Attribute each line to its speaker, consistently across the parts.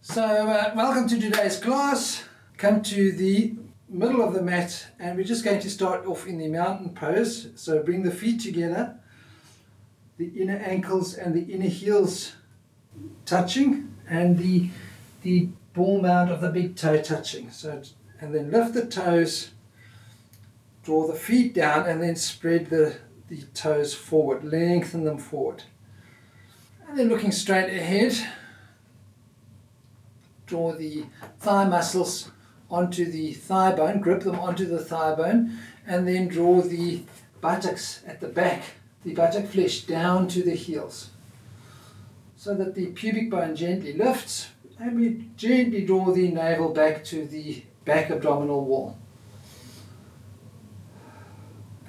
Speaker 1: So welcome to today's class. Come to the middle of the mat and we're just going to start off in the mountain pose. So bring the feet together, the inner ankles and the inner heels touching and the ball mount of the big toe touching. And then lift the toes, draw the feet down and then spread the toes forward, lengthen them forward. And then looking straight ahead, draw the thigh muscles onto the thigh bone, grip them onto the thigh bone, and then draw the buttocks at the back, the buttock flesh down to the heels, so that the pubic bone gently lifts, and we gently draw the navel back to the back abdominal wall.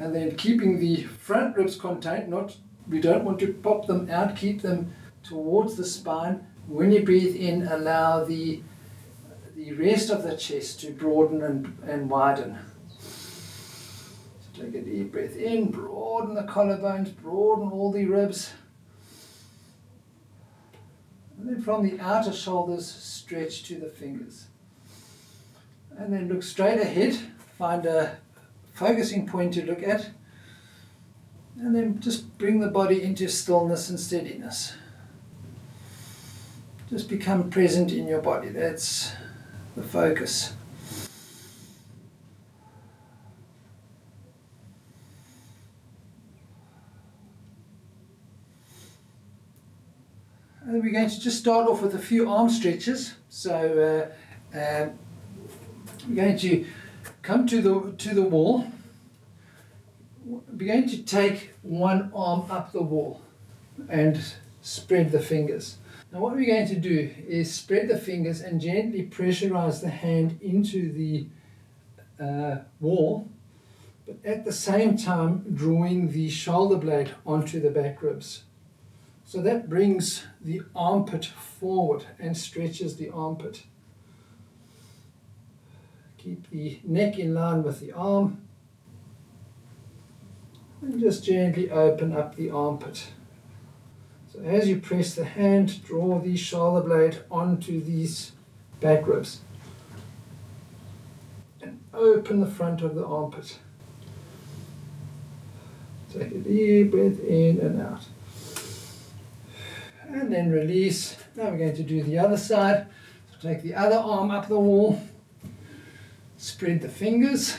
Speaker 1: And then keeping the front ribs contained, we don't want to pop them out, keep them towards the spine. When you breathe in, allow the rest of the chest to broaden and widen. So take a deep breath in, broaden the collarbones, broaden all the ribs. And then from the outer shoulders, stretch to the fingers. And then look straight ahead, find a focusing point to look at. And then just bring the body into stillness and steadiness. Just become present in your body. That's the focus. And we're going to just start off with a few arm stretches. So we're going to come to the wall. We're going to take one arm up the wall and spread the fingers. Now what we're going to do is spread the fingers and gently pressurize the hand into the wall, but at the same time drawing the shoulder blade onto the back ribs. So that brings the armpit forward and stretches the armpit. Keep the neck in line with the arm and just gently open up the armpit. So as you press the hand, draw the shoulder blade onto these back ribs and open the front of the armpit. Take a deep breath in and out. And then release. Now we're going to do the other side. So take the other arm up the wall, spread the fingers,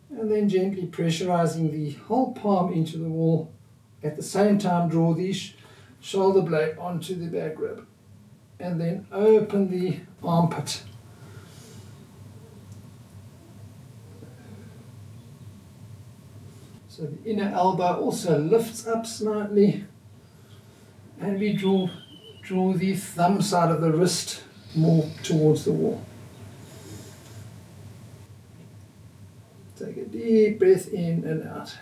Speaker 1: and then gently pressurizing the whole palm into the wall. At the same time, draw the shoulder blade onto the back rib and then open the armpit. So the inner elbow also lifts up slightly and we draw the thumb side of the wrist more towards the wall. Take a deep breath in and out.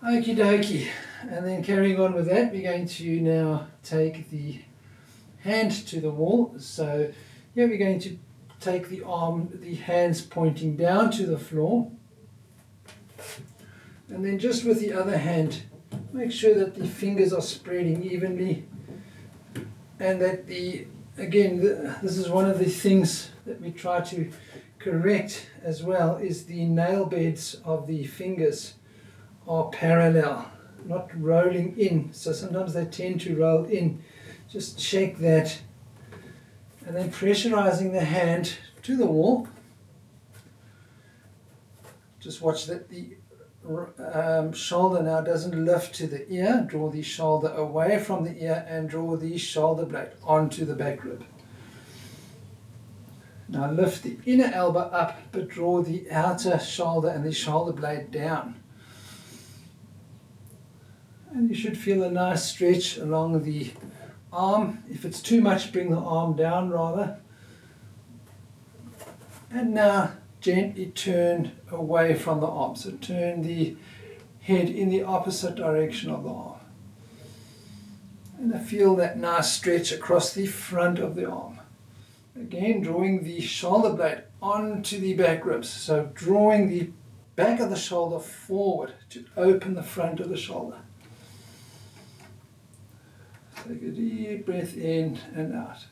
Speaker 1: Okie dokie, and then carrying on with that, we're going to now take the hand to the wall. So here we're going to take the hands pointing down to the floor, and then just with the other hand, make sure that the fingers are spreading evenly, and that this is one of the things that we try to correct as well, is the nail beds of the fingers are parallel, not rolling in. So sometimes they tend to roll in. Just check that. And then pressurizing the hand to the wall. Just watch that the shoulder now doesn't lift to the ear. Draw the shoulder away from the ear and draw the shoulder blade onto the back rib. Now lift the inner elbow up, but draw the outer shoulder and the shoulder blade down. And you should feel a nice stretch along the arm. If it's too much, bring the arm down rather. And now gently turn away from the arm. So turn the head in the opposite direction of the arm. And I feel that nice stretch across the front of the arm. Again, drawing the shoulder blade onto the back ribs. So drawing the back of the shoulder forward to open the front of the shoulder. Take a deep breath in and out.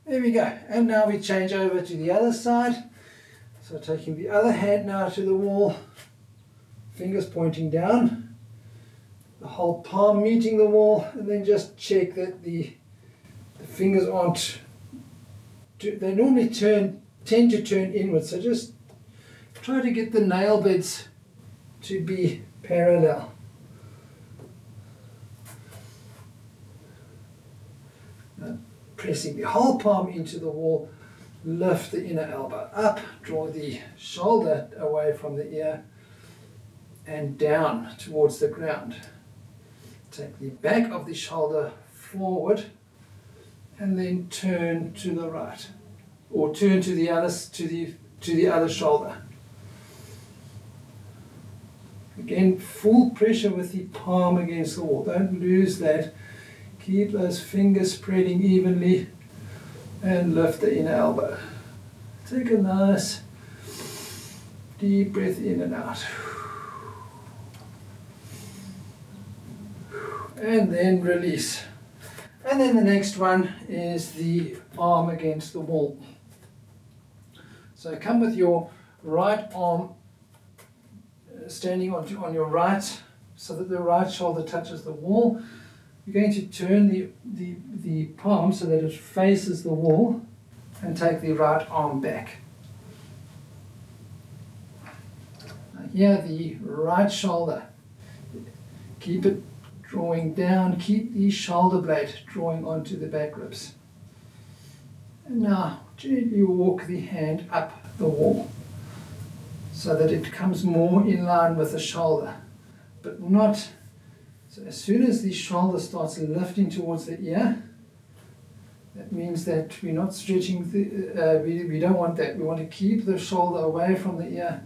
Speaker 1: There we go. And now we change over to the other side. So taking the other hand now to the wall, fingers pointing down, the whole palm meeting the wall, and then just check that the fingers aren't, they normally tend to turn inwards, so just try to get the nail beds to be parallel. Now, pressing the whole palm into the wall, lift the inner elbow up, draw the shoulder away from the ear and down towards the ground. Take the back of the shoulder forward and then turn to the right, or turn to the other shoulder. Again, full pressure with the palm against the wall. Don't lose that. Keep those fingers spreading evenly and lift the inner elbow. Take a nice deep breath in and out. And then release. And then the next one is the arm against the wall. So come with your right arm standing on your right, so that the right shoulder touches the wall. You're going to turn the palm so that it faces the wall and take the right arm back. Now here, the right shoulder, keep it drawing down, keep the shoulder blade drawing onto the back ribs. And now gently walk the hand up the wall so that it comes more in line with the shoulder, but not. So as soon as the shoulder starts lifting towards the ear, that means that we're not stretching, we don't want that. We want to keep the shoulder away from the ear.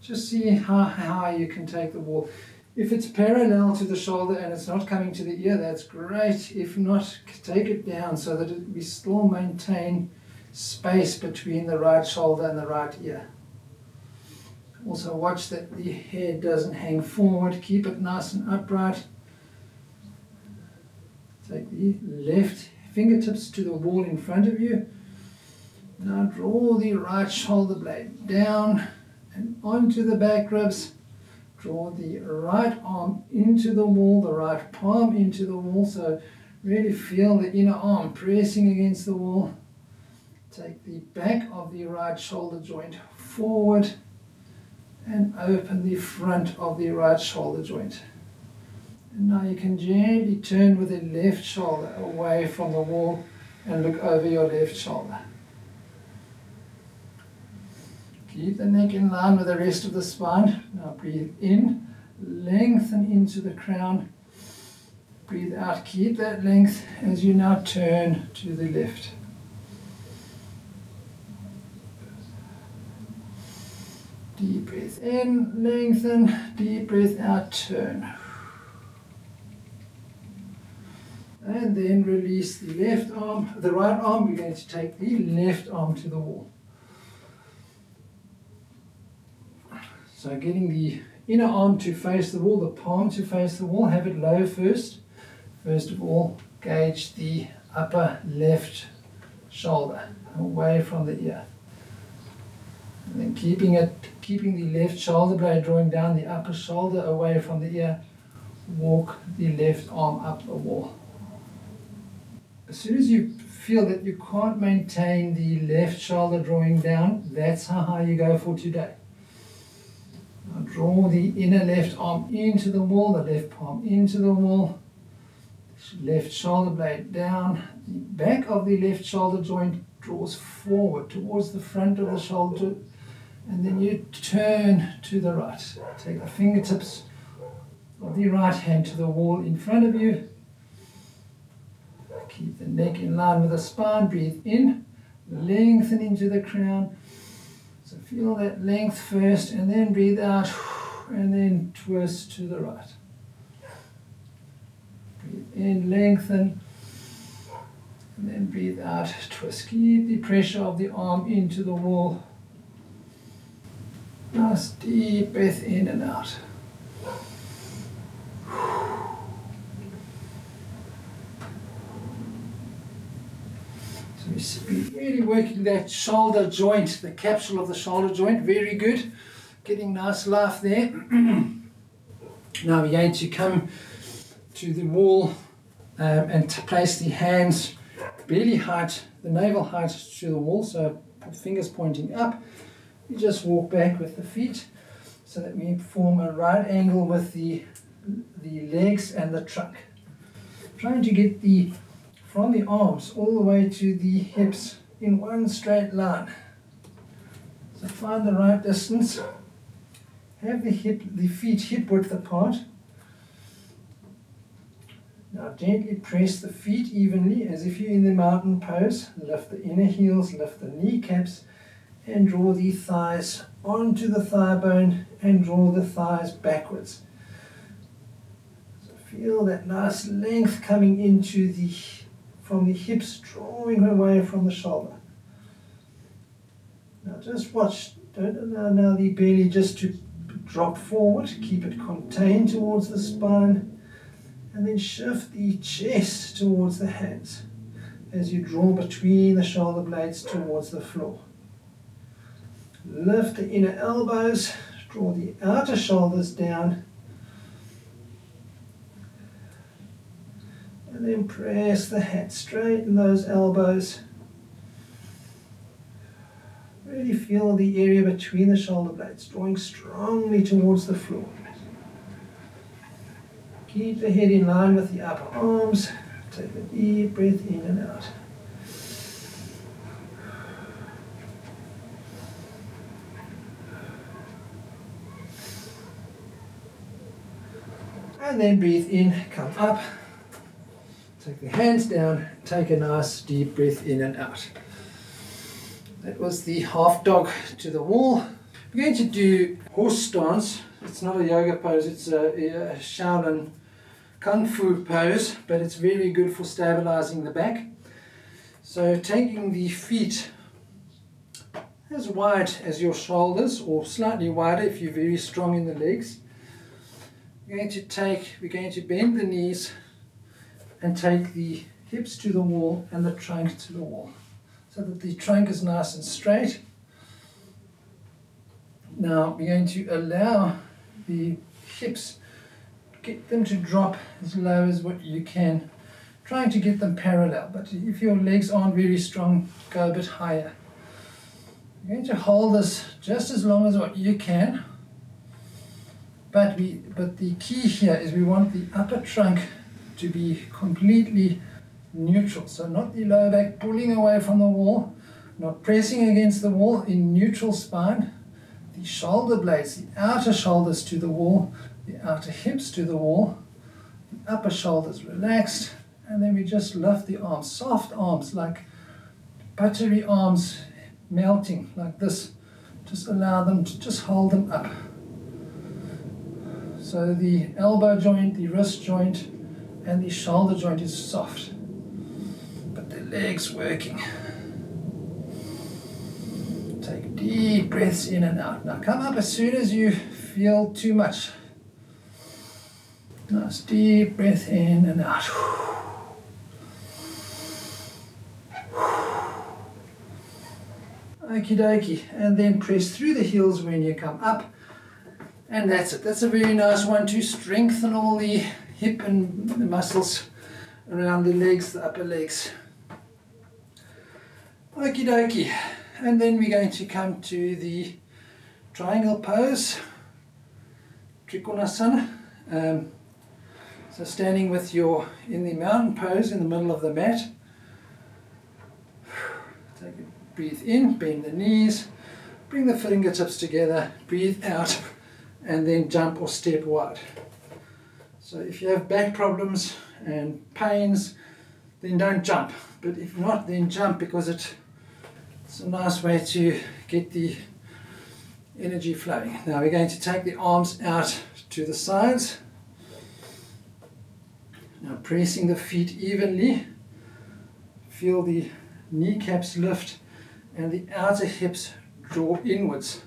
Speaker 1: Just see how high you can take the wall. If it's parallel to the shoulder and it's not coming to the ear, that's great. If not, take it down so that we still maintain space between the right shoulder and the right ear. Also watch that the head doesn't hang forward. Keep it nice and upright. Take the left fingertips to the wall in front of you. Now draw the right shoulder blade down and onto the back ribs. Draw the right arm into the wall, the right palm into the wall. So really feel the inner arm pressing against the wall. Take the back of the right shoulder joint forward and open the front of the right shoulder joint. And now you can gently turn with the left shoulder away from the wall and look over your left shoulder. Keep the neck in line with the rest of the spine. Now breathe in, lengthen into the crown. Breathe out, keep that length as you now turn to the left. Deep breath in, lengthen, deep breath out, turn. And then release the left arm, the right arm. We're going to take the left arm to the wall. So getting the inner arm to face the wall, the palm to face the wall, have it low first. First of all, gauge the upper left shoulder away from the ear. And then keeping the left shoulder blade drawing down the upper shoulder away from the ear, walk the left arm up the wall. As soon as you feel that you can't maintain the left shoulder drawing down, that's how high you go for today. Now draw the inner left arm into the wall, the left palm into the wall, left shoulder blade down, the back of the left shoulder joint draws forward towards the front of the shoulder, and then you turn to the right. Take the fingertips of the right hand to the wall in front of you. Keep the neck in line with the spine. Breathe in, lengthen into the crown. So feel that length first, and then breathe out, and then twist to the right. Breathe in, lengthen, and then breathe out, twist. Keep the pressure of the arm into the wall. Nice deep breath in and out. be really working that shoulder joint, the capsule of the shoulder joint, very good. Getting nice life there. Now we're going to come to the wall and to place the hands belly height, the navel height to the wall, so fingers pointing up. You just walk back with the feet so that we form a right angle with the legs and the trunk. Trying to get from the arms all the way to the hips in one straight line. So find the right distance. Have the feet hip width apart. Now gently press the feet evenly as if you're in the mountain pose. Lift the inner heels, lift the kneecaps, and draw the thighs onto the thigh bone and draw the thighs backwards. So feel that nice length coming into from the hips, drawing away from the shoulder. Now just watch, don't allow now the belly just to drop forward, keep it contained towards the spine, and then shift the chest towards the hands as you draw between the shoulder blades towards the floor. Lift the inner elbows, draw the outer shoulders down, and then press the head, straighten those elbows. Really feel the area between the shoulder blades, drawing strongly towards the floor. Keep the head in line with the upper arms. Take a deep breath in and out. And then breathe in, come up. Take the hands down, take a nice deep breath in and out. That was the half dog to the wall. We're going to do horse stance. It's not a yoga pose, it's a Shaolin Kung Fu pose, but it's very good for stabilizing the back. So taking the feet as wide as your shoulders, or slightly wider if you're very strong in the legs. We're going to bend the knees and take the hips to the wall and the trunk to the wall, so that the trunk is nice and straight. Now we're going to allow the hips, get them to drop as low as what you can, trying to get them parallel, but if your legs aren't very strong, go a bit higher. You're going to hold this just as long as what you can, but the key here is we want the upper trunk to be completely neutral, so not the lower back pulling away from the wall, not pressing against the wall, in neutral spine. The shoulder blades, the outer shoulders to the wall, the outer hips to the wall, the upper shoulders relaxed, and then we just lift the arms, soft arms, like buttery arms melting like this. Just allow them to just hold them up. So the elbow joint, the wrist joint, and the shoulder joint is soft, but the legs working. Take deep breaths in and out. Now come up as soon as you feel too much. Nice deep breath in and out. Okie dokie. And then press through the heels when you come up. And that's it. That's a very nice one to strengthen all the hip and the muscles around the legs, the upper legs. Okie dokie. And then we're going to come to the triangle pose, Trikonasana. So standing with in the mountain pose in the middle of the mat. Take a breathe in, bend the knees, bring the fingertips together, breathe out, and then jump or step wide. So if you have back problems and pains, then don't jump. But if not, then jump, because it's a nice way to get the energy flowing. Now we're going to take the arms out to the sides. Now pressing the feet evenly. Feel the kneecaps lift and the outer hips draw inwards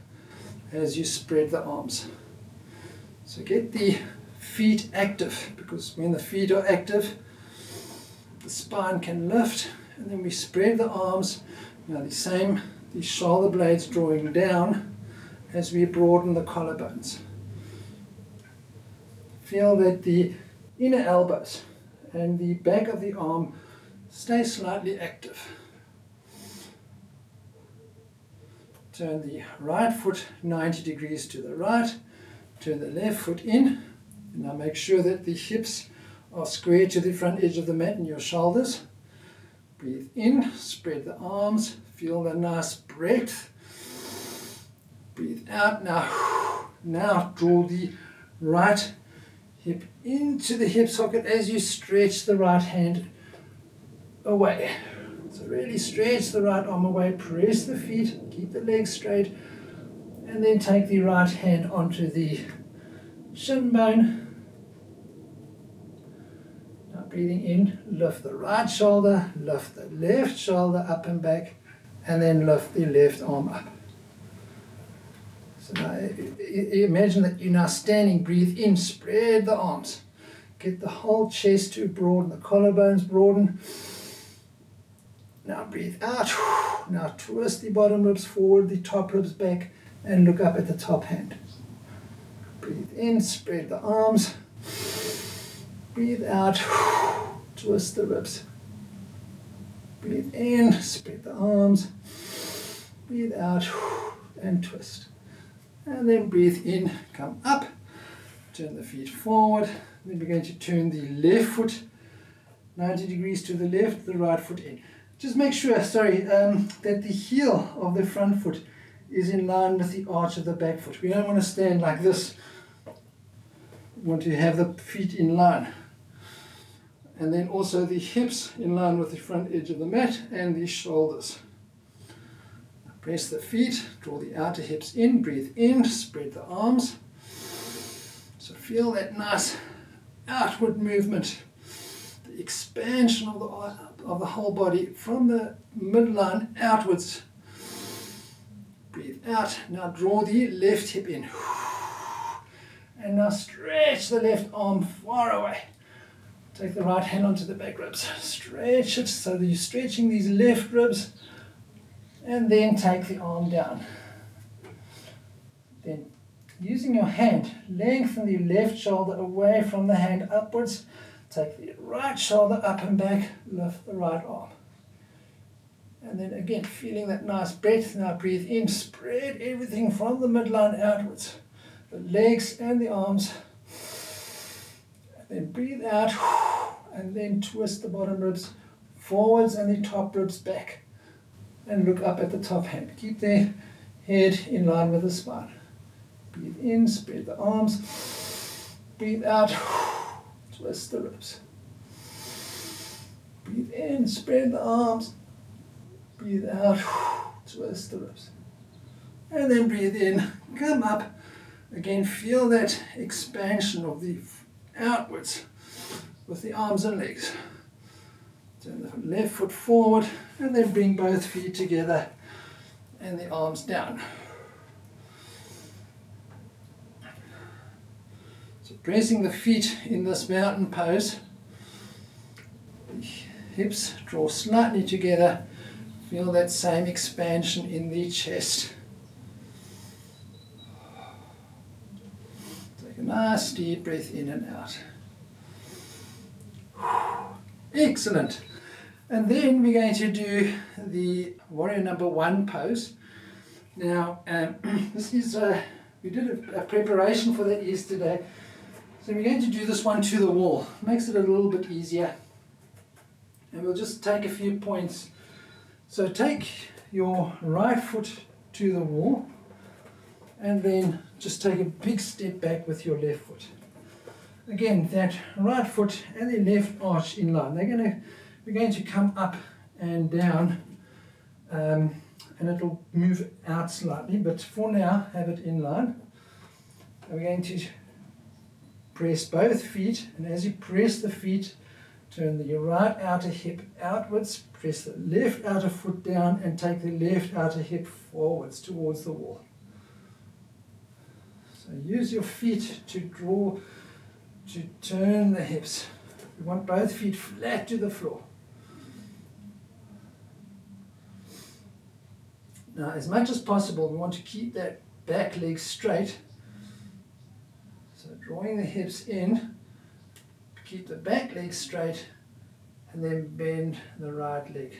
Speaker 1: as you spread the arms. So get the feet active, because when the feet are active, the spine can lift and then we spread the arms. Now the shoulder blades drawing down as we broaden the collarbones. Feel that the inner elbows and the back of the arm stay slightly active. Turn the right foot 90 degrees to the right, turn the left foot in, and now make sure that the hips are square to the front edge of the mat and your shoulders. Breathe in, spread the arms, feel the nice breath. Breathe out. Now draw the right hip into the hip socket as you stretch the right hand away. So really stretch the right arm away, press the feet, keep the legs straight, and then take the right hand onto the shin bone. Now breathing in, lift the right shoulder, lift the left shoulder up and back, and then lift the left arm up. So now imagine that you're now standing, breathe in, spread the arms. Get the whole chest to broaden, the collarbones broaden. Now breathe out. Now twist the bottom ribs forward, the top ribs back, and look up at the top hand. Breathe in, spread the arms. Breathe out, twist the ribs. Breathe in, spread the arms. Breathe out, and twist. And then breathe in, come up, turn the feet forward. Then we're going to turn the left foot 90 degrees to the left, the right foot in. Just make sure, that the heel of the front foot is in line with the arch of the back foot. We don't want to stand like this. We want to have the feet in line. And then also the hips in line with the front edge of the mat and the shoulders. Press the feet, draw the outer hips in, breathe in, spread the arms. So feel that nice outward movement, the expansion of the whole body from the midline outwards. Breathe out. Now draw the left hip in. And now stretch the left arm far away. Take the right hand onto the back ribs. Stretch it so that you're stretching these left ribs. And then take the arm down. Then, using your hand, lengthen the left shoulder away from the hand upwards. Take the right shoulder up and back, lift the right arm. And then again, feeling that nice breath. Now breathe in, spread everything from the midline outwards. The legs and the arms. And then breathe out, and then twist the bottom ribs forwards and the top ribs back. And look up at the top hand. Keep the head in line with the spine. Breathe in, spread the arms. Breathe out, twist the ribs. Breathe in, spread the arms. Breathe out, twist the ribs. And then breathe in, come up. Again, feel that expansion of the outwards with the arms and legs. Turn the left foot forward and then bring both feet together and the arms down. So pressing the feet in this mountain pose, the hips draw slightly together, feel that same expansion in the chest. Take a nice deep breath in and out. Excellent. And then we're going to do the warrior number 1 pose. Now, this is we did a preparation for that yesterday. So we're going to do this one to the wall. Makes it a little bit easier. And we'll just take a few points. So take your right foot to the wall and then just take a big step back with your left foot. Again, that right foot and the left arch in line. We're going to come up and down, and it'll move out slightly, but for now, have it in line. And we're going to press both feet, and as you press the feet, turn the right outer hip outwards, press the left outer foot down, and take the left outer hip forwards towards the wall. So use your feet to turn the hips. We want both feet flat to the floor. Now, as much as possible, we want to keep that back leg straight. So drawing the hips in, keep the back leg straight, and then bend the right leg.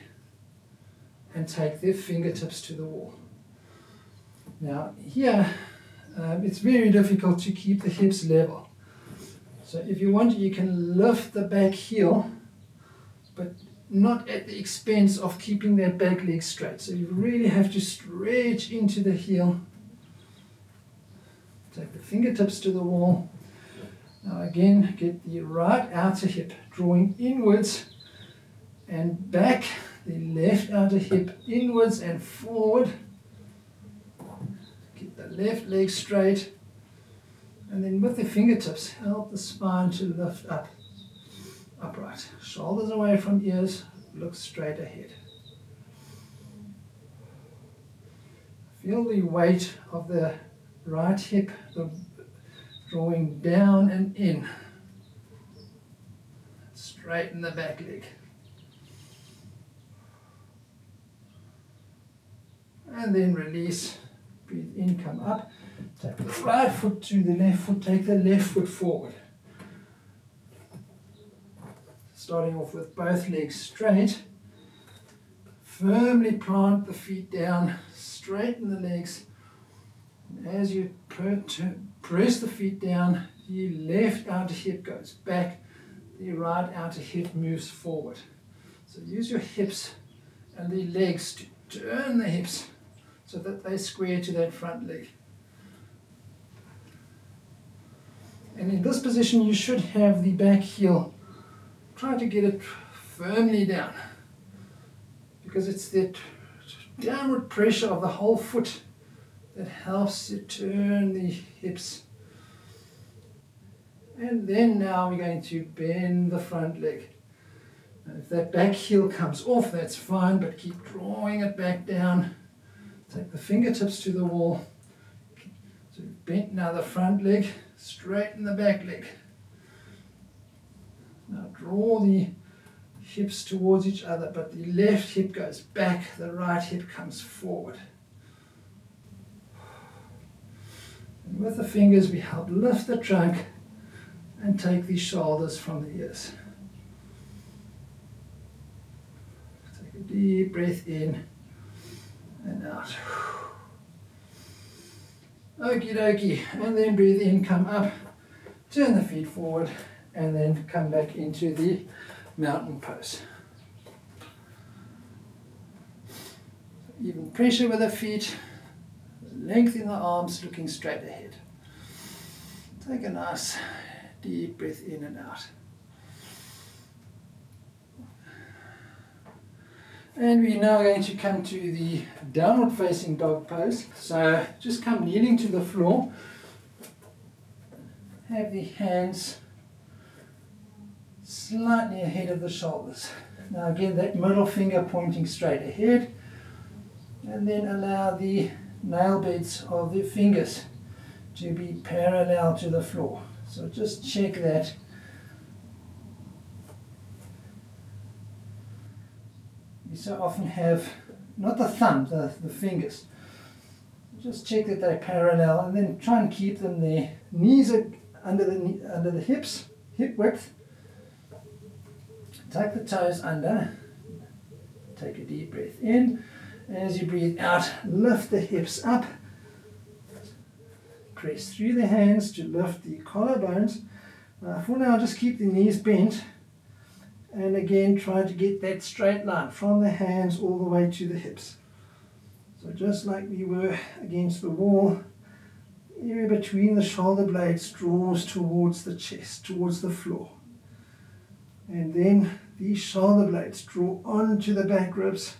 Speaker 1: And take the fingertips to the wall. Now, here, it's very difficult to keep the hips level. So if you want, you can lift the back heel, but not at the expense of keeping that back leg straight. So you really have to stretch into the heel. Take the fingertips to the wall. Now again, get the right outer hip drawing inwards and back, the left outer hip inwards and forward. Keep the left leg straight. And then with the fingertips, help the spine to lift up. Upright. Shoulders away from ears, look straight ahead. Feel the weight of the right hip drawing down and in. Straighten the back leg. And then release. Breathe in, come up. Take the right foot to the left foot, take the left foot forward. Starting off with both legs straight. Firmly plant the feet down, straighten the legs. And as you press the feet down, the left outer hip goes back, the right outer hip moves forward. So use your hips and the legs to turn the hips so that they square to that front leg. And in this position, you should have the back heel. Try to get it firmly down, because it's that downward pressure of the whole foot that helps you turn the hips. And then now we're going to bend the front leg. And if that back heel comes off, that's fine, but keep drawing it back down. Take the fingertips to the wall. So bend now the front leg, straighten the back leg. Now draw the hips towards each other, but the left hip goes back, the right hip comes forward. And with the fingers we help lift the trunk and take the shoulders from the ears. Take a deep breath in and out. Okie dokie, and then breathe in, come up, turn the feet forward, and then come back into the mountain pose. Even pressure with the feet, length in the arms, looking straight ahead. Take a nice deep breath in and out. And we're now going to come to the downward facing dog pose. So just come kneeling to the floor. Have the hands slightly ahead of the shoulders. Now again, that middle finger pointing straight ahead, and then allow the nail beds of the fingers to be parallel to the floor. So just check that. You so often have, not the thumb, the fingers. Just check that they're parallel, and then try and keep them there. Knees are under the hips, hip width. Tuck the toes under. Take a deep breath in. As you breathe out, lift the hips up. Press through the hands to lift the collarbones. For now, just keep the knees bent. And again, try to get that straight line from the hands all the way to the hips. So just like we were against the wall, the area between the shoulder blades draws towards the chest, towards the floor. And then these shoulder blades draw onto the back ribs,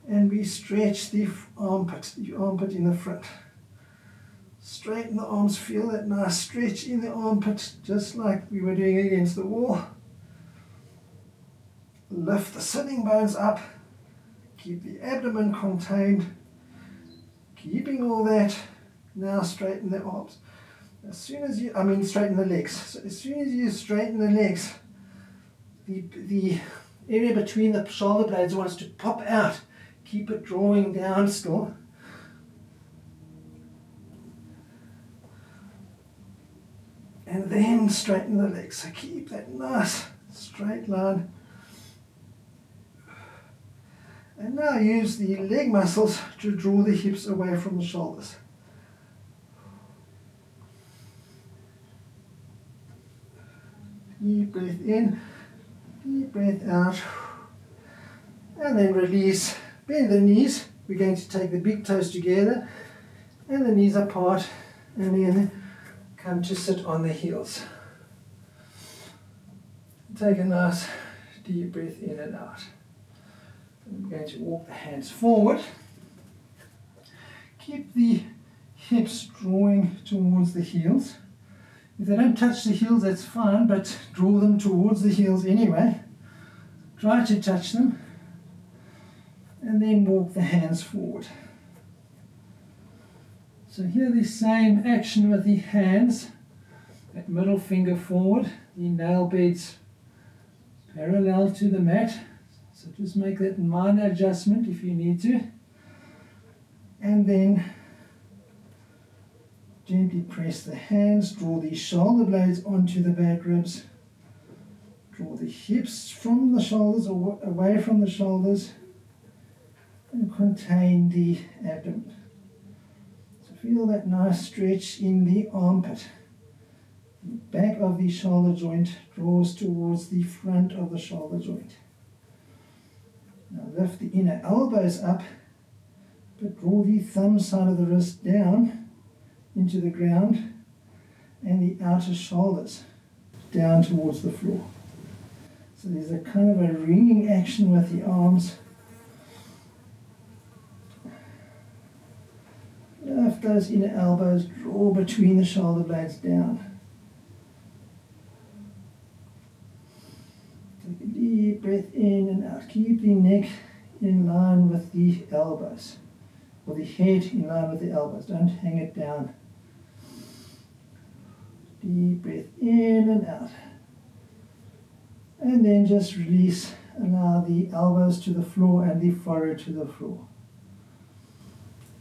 Speaker 1: and we stretch the armpit in the front. Straighten the arms, feel that nice stretch in the armpit, just like we were doing against the wall. Lift the sitting bones up, keep the abdomen contained, keeping all that. Now straighten the arms. Straighten the legs. So as soon as you straighten the legs, the area between the shoulder blades wants to pop out. keep it drawing down still. And then straighten the legs. So keep that nice straight line. And now use the leg muscles to draw the hips away from the shoulders. Deep breath in, deep breath out. And then release. Bend the knees. We're going to take the big toes together and the knees apart, and then come to sit on the heels. Take a nice deep breath in and out. And we're going to walk the hands forward. Keep the hips drawing towards the heels. If they don't touch the heels, that's fine, but draw them towards the heels anyway. Try to touch them. And then walk the hands forward. So here the same action with the hands. That middle finger forward, the nail beds parallel to the mat. So just make that minor adjustment if you need to. And then gently press the hands, draw the shoulder blades onto the back ribs. Draw the hips from the shoulders or away from the shoulders. And contain the abdomen. So feel that nice stretch in the armpit. The back of the shoulder joint draws towards the front of the shoulder joint. Now lift the inner elbows up, but draw the thumb side of the wrist down into the ground and the outer shoulders down towards the floor. So there's a kind of a ringing action with the arms. Lift those inner elbows, draw between the shoulder blades down. Take a deep breath in and out. Keep the neck in line with the elbows, or the head in line with the elbows. Don't hang it down. Deep breath in and out. And then just release. Allow the elbows to the floor and the forehead to the floor.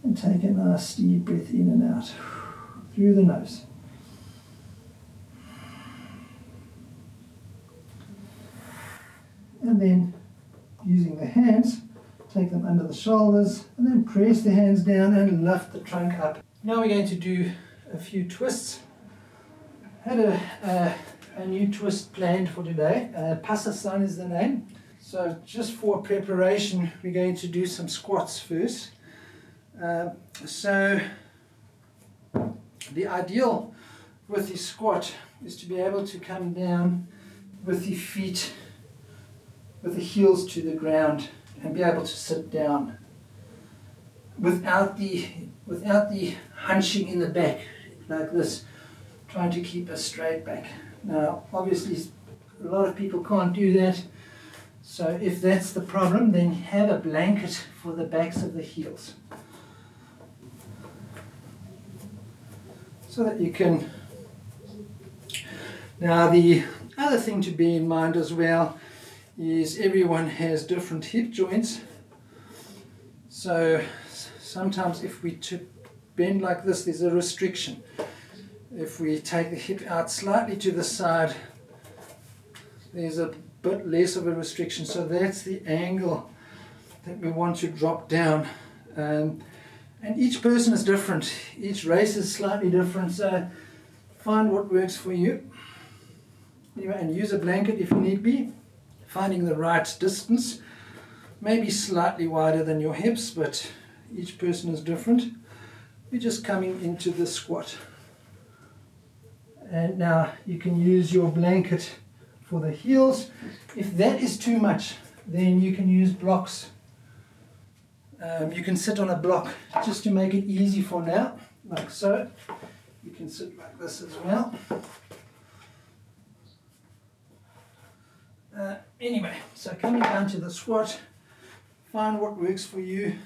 Speaker 1: And take a nice deep breath in and out through the nose. And then using the hands, take them under the shoulders and then press the hands down and lift the trunk up. Now we're going to do a few twists. I had a new twist planned for today. Passasan is the name. So just for preparation, we're going to do some squats first. So the ideal with the squat is to be able to come down with the feet, with the heels to the ground, and be able to sit down without the hunching in the back like this, trying to keep a straight back. Now obviously a lot of people can't do that, so if that's the problem, then have a blanket for the backs of the heels, so that you can. Now the other thing to bear in mind as well is everyone has different hip joints. So sometimes if we bend like this, there's a restriction. If we take the hip out slightly to the side, there's a bit less of a restriction. So that's the angle that we want to drop down. And each person is different. Each race is slightly different. So find what works for you. Anyway, and use a blanket if need be. Finding the right distance, maybe slightly wider than your hips, but each person is different. We're just coming into the squat. And now you can use your blanket for the heels. If that is too much, then you can use blocks. You can sit on a block just to make it easy for now, like so. You can sit like this as well. Anyway, so coming down to the squat, find what works for you.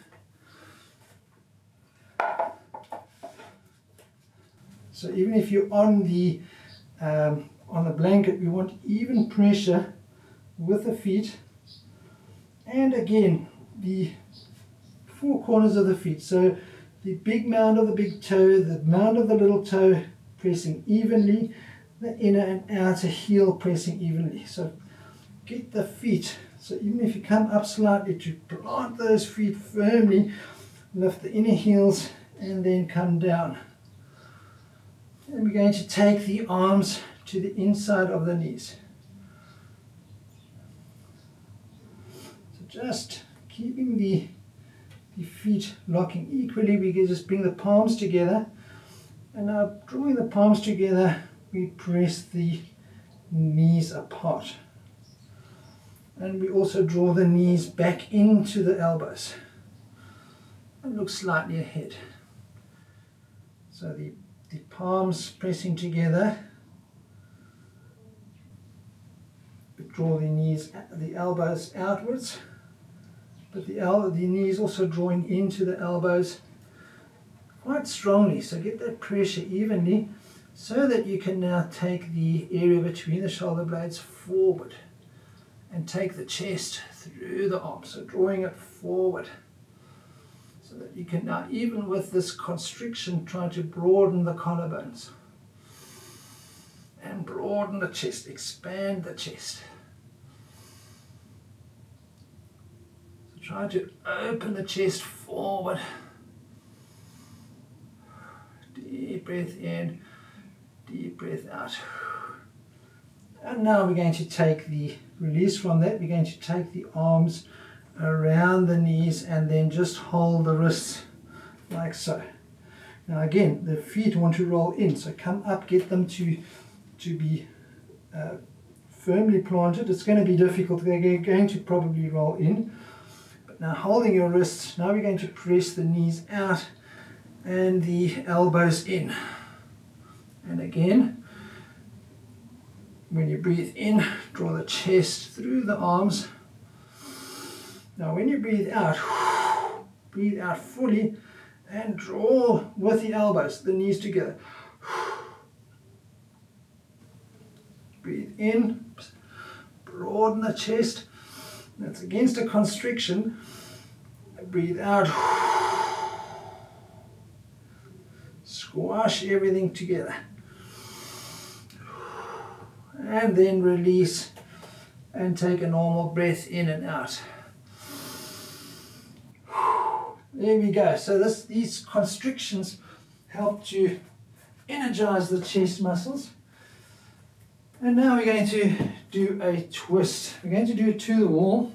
Speaker 1: So even if you're on the blanket, we want even pressure with the feet. And again, the four corners of the feet. So the big mound of the big toe, the mound of the little toe pressing evenly, the inner and outer heel pressing evenly. So get the feet, so even if you come up slightly, to plant those feet firmly, lift the inner heels and then come down. And we're going to take the arms to the inside of the knees. So just keeping the feet locking equally, we can just bring the palms together. And now drawing the palms together, we press the knees apart. And we also draw the knees back into the elbows and look slightly ahead. So the palms pressing together, we draw the knees, the elbows outwards, but the knees also drawing into the elbows quite strongly. So get that pressure evenly so that you can now take the area between the shoulder blades forward and take the chest through the arms. So drawing it forward so that you can now, even with this constriction, try to broaden the collarbones and broaden the chest, expand the chest. So try to open the chest forward. Deep breath in, deep breath out. And now we're going to take the release from that. We're going to take the arms around the knees and then just hold the wrists like so. Now again, the feet want to roll in, so come up, get them to be firmly planted. It's going to be difficult. They're going to probably roll in. But now holding your wrists, now we're going to press the knees out and the elbows in. And again, when you breathe in, draw the chest through the arms. Now when you breathe out fully and draw with the elbows, the knees together. Breathe in, broaden the chest. That's against a constriction. Breathe out. Squash everything together. And then release and take a normal breath in and out. There we go. So these constrictions help to energize the chest muscles. And now we're going to do a twist. We're going to do it to the wall.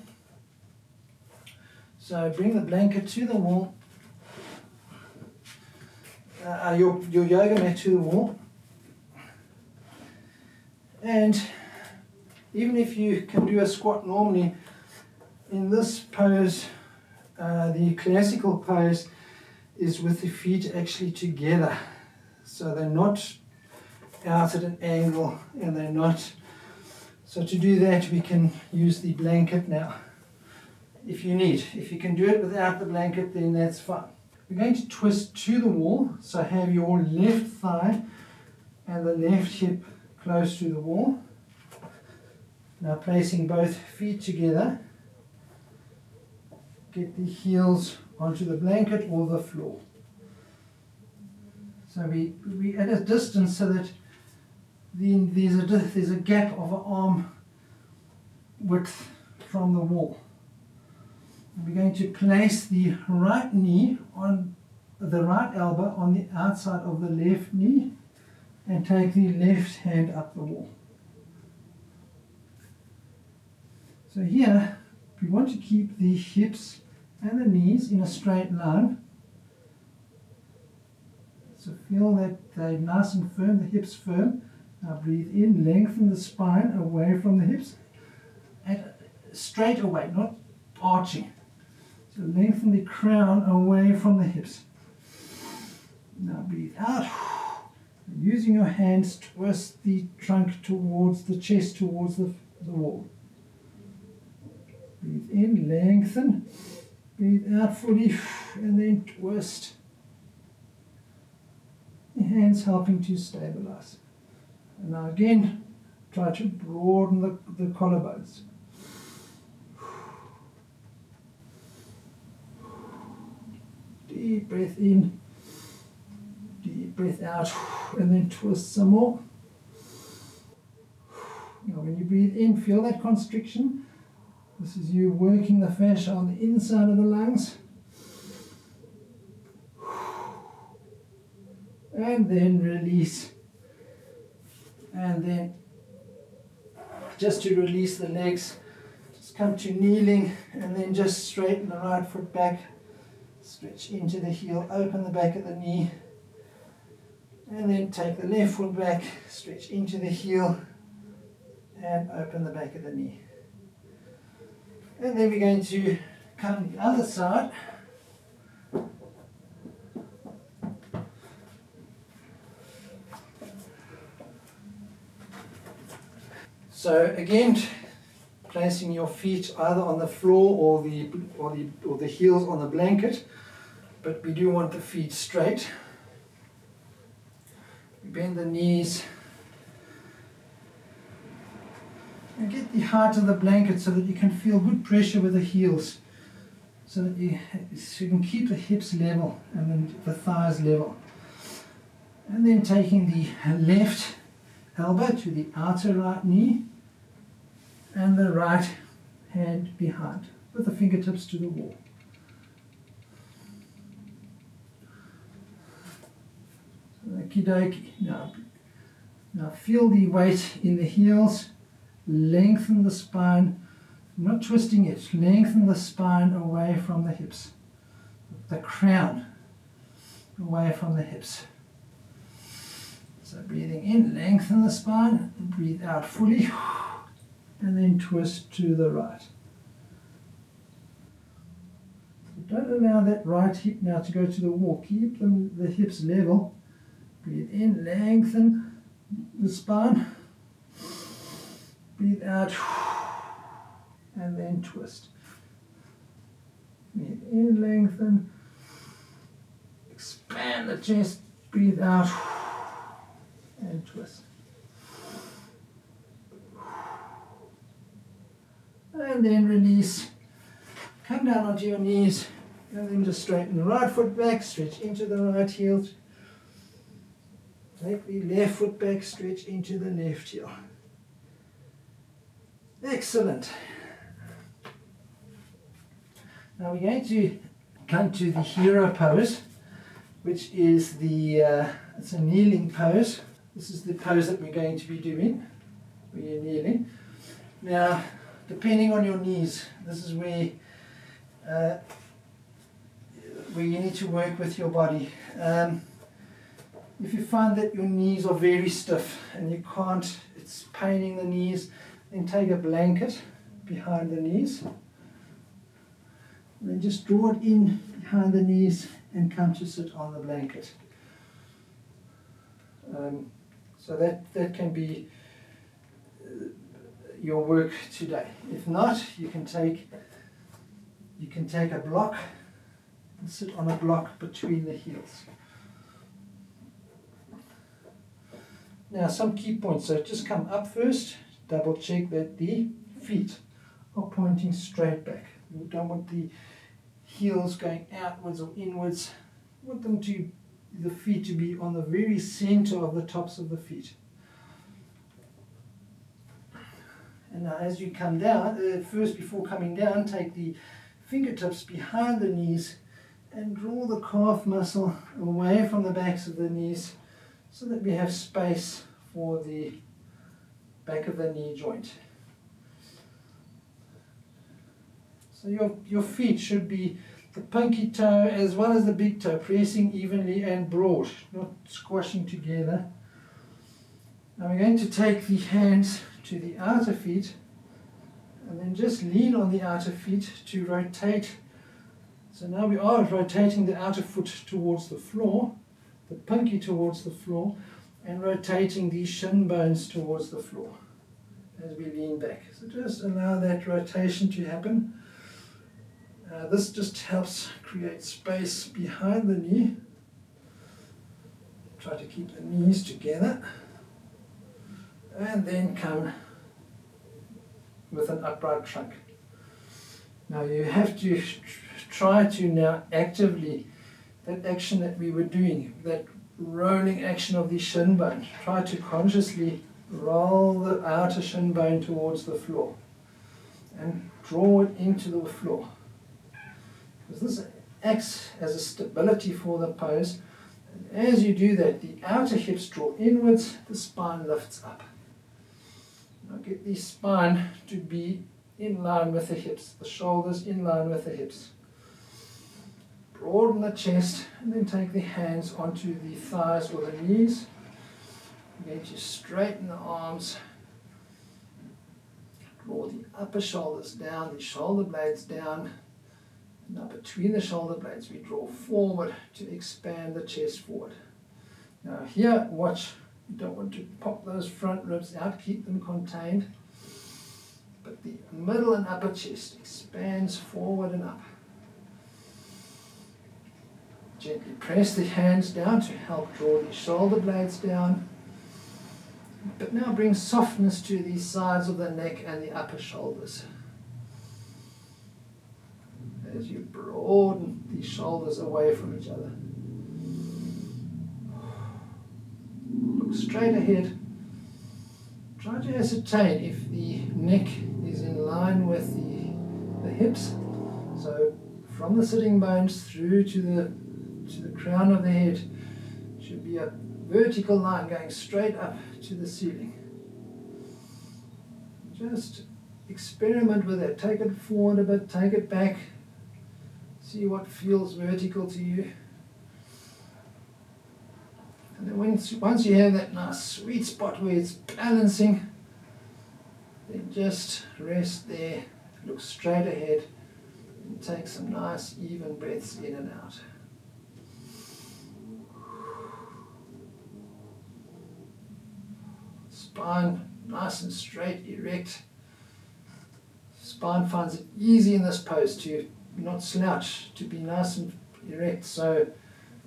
Speaker 1: So bring the blanket to the wall. Your yoga mat to the wall. And even if you can do a squat normally, in this pose, the classical pose is with the feet actually together. So they're not out at an angle and they're not. So to do that, we can use the blanket now if you need. If you can do it without the blanket, then that's fine. We're going to twist to the wall. So have your left thigh and the left hip close to the wall. Now placing both feet together, get the heels onto the blanket or the floor. So we at a distance so that there's a gap of an arm width from the wall. We're going to place the right knee on the right elbow on the outside of the left knee and take the left hand up the wall. So here we want to keep the hips and the knees in a straight line. So feel that they're nice and firm, the hips firm. Now breathe in, lengthen the spine away from the hips and straight away, not arching. So lengthen the crown away from the hips. Now breathe out. Using your hands, twist the trunk towards the chest, towards the wall. Breathe in, lengthen. Breathe out fully, and then twist. The hands helping to stabilize. And now again, try to broaden the collarbones. Deep breath in, deep breath out, and then twist some more. Now when you breathe in, feel that constriction. This is you working the fascia on the inside of the lungs. And then release. And then just to release the legs, just come to kneeling and then just straighten the right foot back. Stretch into the heel, open the back of the knee. And then take the left foot back, stretch into the heel and open the back of the knee. And then we're going to come the other side. So again, placing your feet either on the floor or the heels on the blanket, but we do want the feet straight. Bend the knees and get the height of the blanket so that you can feel good pressure with the heels, so that you can keep the hips level and then the thighs level. And then taking the left elbow to the outer right knee and the right hand behind with the fingertips to the wall. Okie dokie. Now feel the weight in the heels, lengthen the spine, not twisting it, lengthen the spine away from the hips, the crown away from the hips. So breathing in, lengthen the spine, breathe out fully, and then twist to the right. So don't allow that right hip now to go to the wall, keep the hips level. Breathe in, lengthen the spine. Breathe out, and then twist. Breathe in, lengthen. Expand the chest, breathe out, and twist. And then release. Come down onto your knees, and then just straighten the right foot back, stretch into the right heel. Take the left foot back, stretch into the left heel. Excellent. Now we're going to come to the hero pose, which is it's a kneeling pose. This is the pose that we're going to be doing, where you're kneeling. Now, depending on your knees, this is where you need to work with your body. If you find that your knees are very stiff and you can't, it's paining the knees, then take a blanket behind the knees. And then just draw it in behind the knees and come to sit on the blanket. So that can be your work today. If not, you can take a block and sit on a block between the heels. Now some key points, so just come up first, double check that the feet are pointing straight back. You don't want the heels going outwards or inwards. You want the feet to be on the very center of the tops of the feet. And now as you come down, first before coming down, take the fingertips behind the knees and draw the calf muscle away from the backs of the knees, so that we have space for the back of the knee joint. So your feet should be the pinky toe as well as the big toe pressing evenly and broad, not squashing together. Now we're going to take the hands to the outer feet and then just lean on the outer feet to rotate. So now we are rotating the outer foot towards the floor, the pinky towards the floor, and rotating the shin bones towards the floor as we lean back. So just allow that rotation to happen. This just helps create space behind the knee. Try to keep the knees together. And then come with an upright trunk. Now you have to try to now actively that action that we were doing, that rolling action of the shin bone. Try to consciously roll the outer shin bone towards the floor and draw it into the floor. Because this acts as a stability for the pose. And as you do that, the outer hips draw inwards, the spine lifts up. Now get the spine to be in line with the hips, the shoulders in line with the hips. Broaden the chest and then take the hands onto the thighs or the knees. You're going to straighten the arms. Draw the upper shoulders down, the shoulder blades down. Now between the shoulder blades we draw forward to expand the chest forward. Now here, watch, you don't want to pop those front ribs out, keep them contained. But the middle and upper chest expands forward and up. Gently press the hands down to help draw the shoulder blades down. But now bring softness to the sides of the neck and the upper shoulders. As you broaden the shoulders away from each other. Look straight ahead. Try to ascertain if the neck is in line with the hips. So from the sitting bones through to the crown of the head should be a vertical line going straight up to the ceiling. Just experiment with that. Take it forward a bit, take it back. See what feels vertical to you. And then once you have that nice sweet spot where it's balancing, then just rest there, look straight ahead, and take some nice even breaths in and out. Spine nice and straight, erect. Spine finds it easy in this pose to not slouch, to be nice and erect. So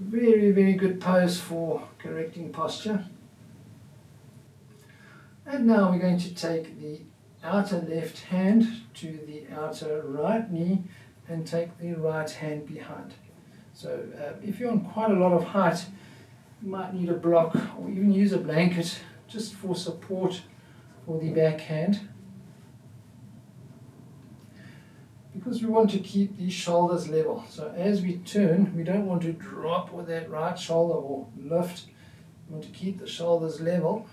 Speaker 1: very, very good pose for correcting posture. And now we're going to take the outer left hand to the outer right knee and take the right hand behind. So if you're on quite a lot of height, you might need a block or even use a blanket just for support for the back hand. Because we want to keep these shoulders level. So as we turn, we don't want to drop with that right shoulder or lift. We want to keep the shoulders level.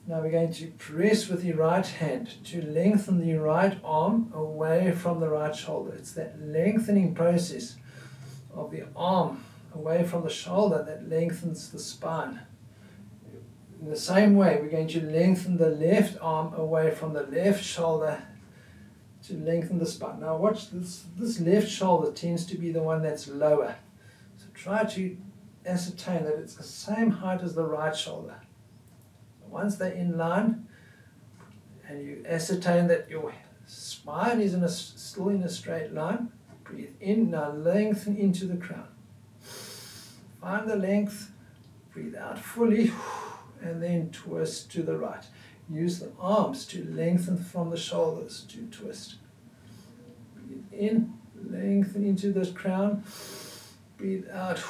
Speaker 1: Now we're going to press with the right hand to lengthen the right arm away from the right shoulder. It's that lengthening process of the arm away from the shoulder that lengthens the spine. In the same way, we're going to lengthen the left arm away from the left shoulder to lengthen the spine. Now watch this. This left shoulder tends to be the one that's lower. So try to ascertain that it's the same height as the right shoulder. Once they're in line, and you ascertain that your spine is still in a straight line, breathe in, now lengthen into the crown. Find the length, breathe out fully, and then twist to the right. Use the arms to lengthen from the shoulders to twist. Breathe in, lengthen into the crown, breathe out,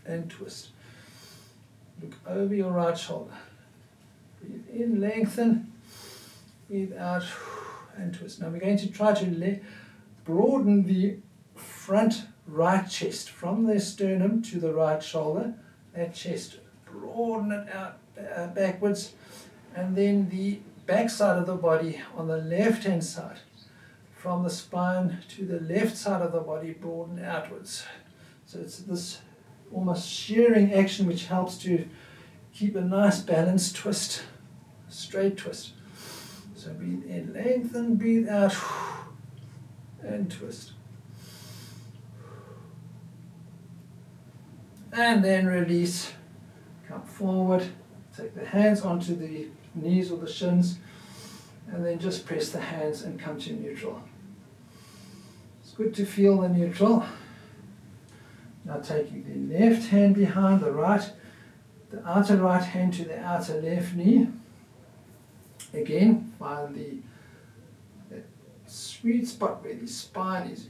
Speaker 1: and twist. Look over your right shoulder. Breathe in, lengthen, breathe out, and twist. Now we're going to try to broaden the front right chest from the sternum to the right shoulder. That chest, broaden it out backwards, and then the back side of the body on the left hand side, from the spine to the left side of the body, broaden outwards. So it's this almost shearing action which helps to keep a nice balanced twist, straight twist. So breathe in, lengthen, breathe out, and twist. And then release, come forward, take the hands onto the knees or the shins, and then just press the hands and come to neutral. It's good to feel the neutral. Now taking the left hand behind the right, the outer right hand to the outer left knee. Again, find the sweet spot where the spine is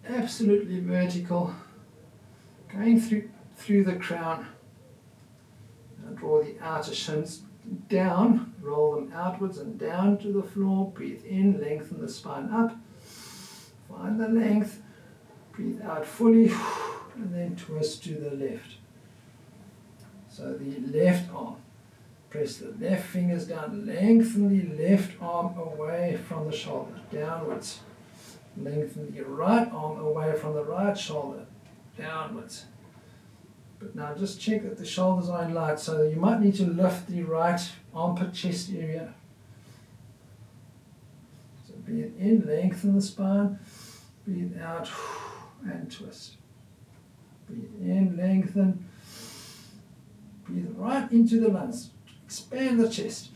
Speaker 1: absolutely vertical, going through the crown. Now draw the outer shins down, roll them outwards and down to the floor. Breathe in, lengthen the spine up. Find the length. Breathe out fully, and then twist to the left. So the left arm. Press the left fingers down, lengthen the left arm away from the shoulder, downwards. Lengthen the right arm away from the right shoulder, downwards. But now just check that the shoulders are in line, so you might need to lift the right armpit chest area. So breathe in, lengthen the spine, breathe out and twist. Breathe in, lengthen, breathe right into the lungs, expand the chest,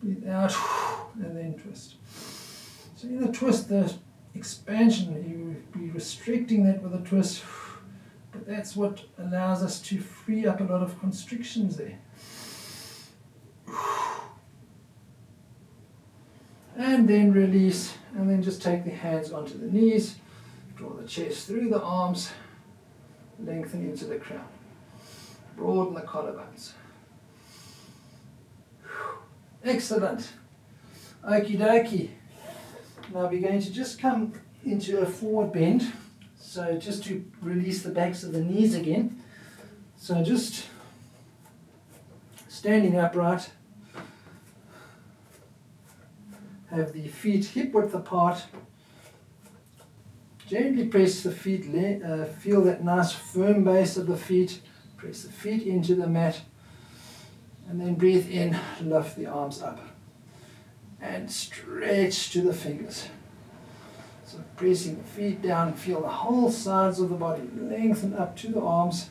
Speaker 1: breathe out and then twist. So in the twist, the expansion, you will be restricting that with a twist. But that's what allows us to free up a lot of constrictions there. And then release, and then just take the hands onto the knees, draw the chest through the arms, lengthen into the crown, broaden the collarbones. Excellent. Okie dokie. Now we're going to just come into a forward bend. So just to release the backs of the knees again. So just standing upright. Have the feet hip width apart. Gently press the feet, feel that nice firm base of the feet. Press the feet into the mat. And then breathe in, lift the arms up. And stretch to the fingers. So pressing the feet down, feel the whole sides of the body lengthen up to the arms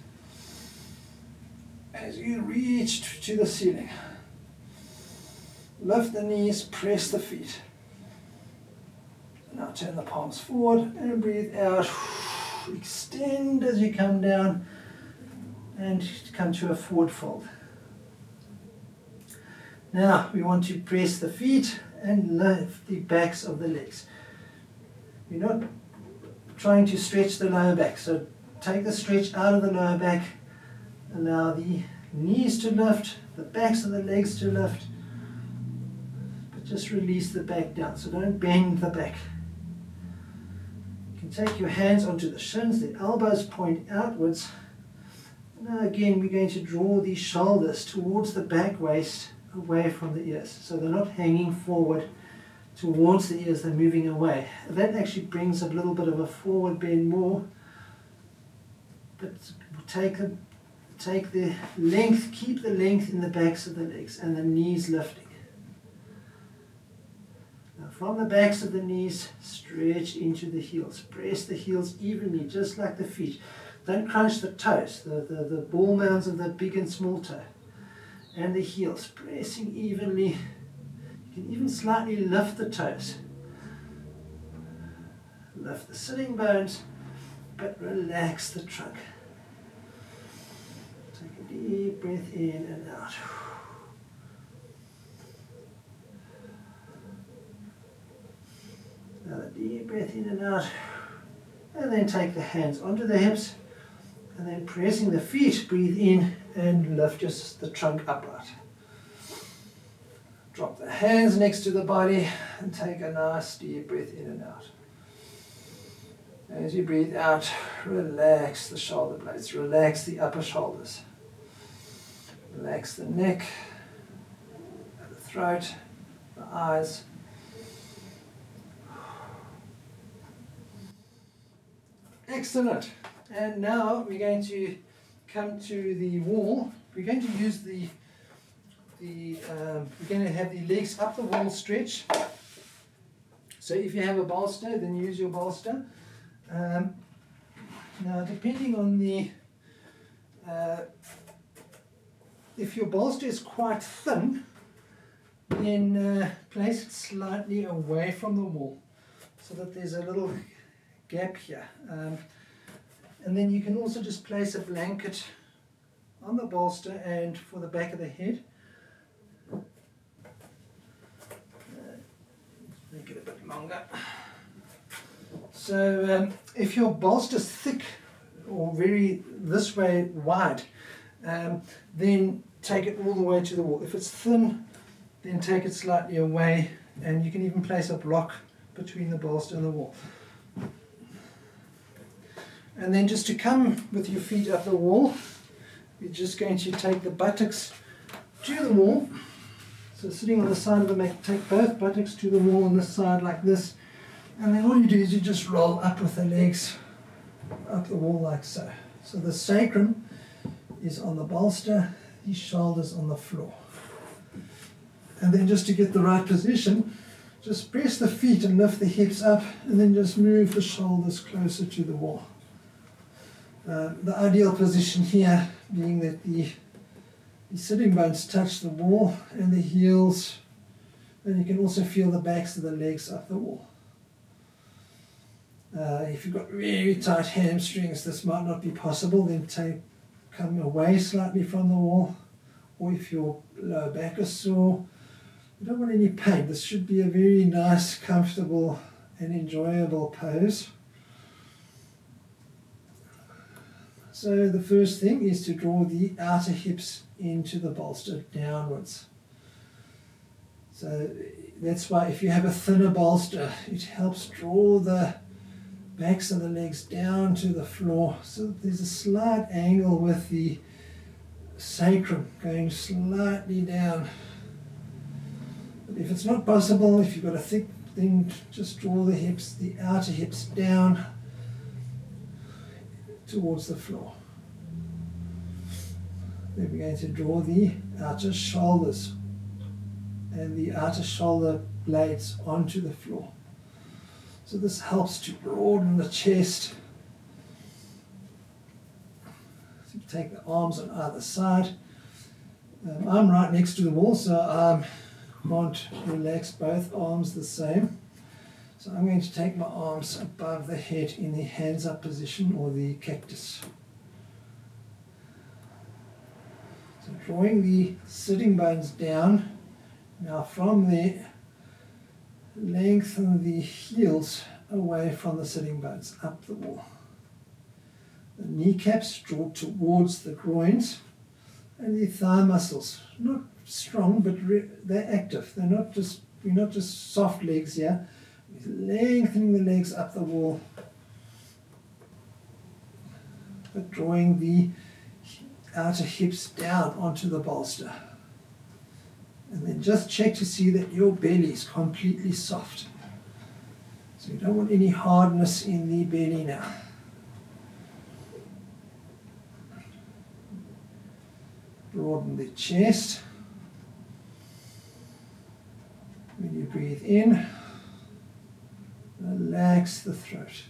Speaker 1: as you reach to the ceiling. Lift the knees, press the feet. Now turn the palms forward and breathe out. Extend as you come down and come to a forward fold. Now we want to press the feet and lift the backs of the legs. You're not trying to stretch the lower back, so take the stretch out of the lower back, allow the knees to lift, the backs of the legs to lift, but just release the back down, so don't bend the back. You can take your hands onto the shins, the elbows point outwards. Now again we're going to draw the shoulders towards the back waist, away from the ears, so they're not hanging forward towards the ears, they're moving away. That actually brings a little bit of a forward bend more, but take the length, keep the length in the backs of the legs and the knees lifting. Now from the backs of the knees, stretch into the heels. Press the heels evenly, just like the feet. Don't crunch the toes, the ball mounds of the big and small toe. And the heels, pressing evenly. You can even slightly lift the toes. Lift the sitting bones, but relax the trunk. Take a deep breath in and out. Another deep breath in and out. And then take the hands onto the hips. And then pressing the feet, breathe in and lift just the trunk upright. Drop the hands next to the body and take a nice deep breath in and out. As you breathe out, relax the shoulder blades, relax the upper shoulders. Relax the neck, the throat, the eyes. Excellent. And now we're going to come to the wall. We're going to use we're going to have the legs up the wall stretch. So if you have a bolster, then use your bolster. Now depending on if your bolster is quite thin, then place it slightly away from the wall so that there's a little gap here. And then you can also just place a blanket on the bolster and for the back of the head. Make it a bit longer. So if your bolster's thick or very this way wide, then take it all the way to the wall. If it's thin, then take it slightly away, and you can even place a block between the bolster and the wall. And then just to come with your feet up the wall, we're just going to take the buttocks to the wall. So sitting on the side of the mat, take both buttocks to the wall on this side like this, and then all you do is you just roll up with the legs up the wall like so. So the sacrum is on the bolster, the shoulders on the floor. And then just to get the right position, just press the feet and lift the hips up, and then just move the shoulders closer to the wall. The ideal position here being that the sitting bones touch the wall and the heels, and you can also feel the backs of the legs up the wall. If you've got really tight hamstrings, this might not be possible, then come away slightly from the wall. Or if your lower back is sore, you don't want any pain. This should be a very nice, comfortable and enjoyable pose. So the first thing is to draw the outer hips into the bolster downwards. So that's why if you have a thinner bolster, it helps draw the backs of the legs down to the floor. So there's a slight angle with the sacrum going slightly down. But if it's not possible, if you've got a thick thing, just draw the hips, the outer hips down towards the floor. Then we're going to draw the outer shoulders and the outer shoulder blades onto the floor. So this helps to broaden the chest. So you take the arms on either side. I'm right next to the wall, so I can't relax both arms the same. So I'm going to take my arms above the head in the hands up position, or the cactus. So drawing the sitting bones down. Now from there, lengthen the heels away from the sitting bones, up the wall. The kneecaps draw towards the groins, and the thigh muscles, not strong, but they're active. We're not just soft legs here. We're lengthening the legs up the wall, but drawing the outer hips down onto the bolster. And then just check to see that your belly is completely soft. So you don't want any hardness in the belly now. Broaden the chest. When you breathe in, relax the throat.